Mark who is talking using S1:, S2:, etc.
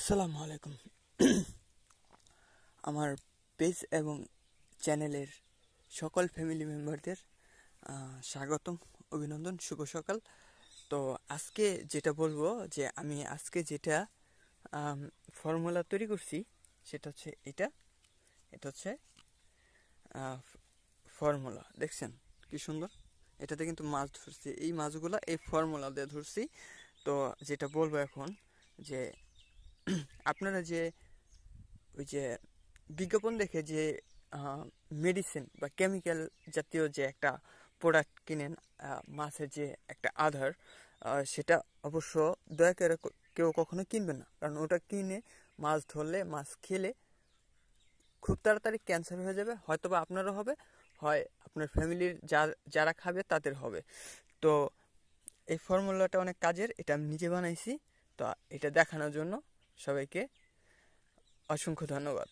S1: আসসালামু আলাইকুম। আমার পেজ এবং চ্যানেলের সকল ফ্যামিলি মেম্বারদের স্বাগতম, অভিনন্দন, শুভ সকাল। তো আজকে যেটা বলবো যে আমি আজকে যেটা ফর্মুলা তৈরি করছি সেটা হচ্ছে এটা হচ্ছে ফর্মুলা। দেখছেন কি সুন্দর, এটাতে কিন্তু মাছ ধরছি, এই মাছগুলা এই ফর্মুলা দিয়ে ধরছি। তো যেটা বলবো এখন যে আপনারা যে ওই যে বিজ্ঞাপন দেখে যে মেডিসিন বা কেমিক্যাল জাতীয় যে একটা প্রোডাক্ট কিনেন, মাছের যে একটা আধার, সেটা অবশ্য দয়া করে কেউ কখনো কিনবেন না। কারণ ওটা কিনে মাছ ধরলে, মাছ খেলে খুব তাড়াতাড়ি ক্যান্সার হয়ে যাবে, হয়তো বা আপনারও হবে, হয় আপনার ফ্যামিলির যারা খাবে তাদের হবে। তো এই ফর্মুলাটা অনেক কাজের, এটা আমি নিজে বানাইছি। তো এটা দেখানোর জন্য সবাইকে অসংখ্য ধন্যবাদ।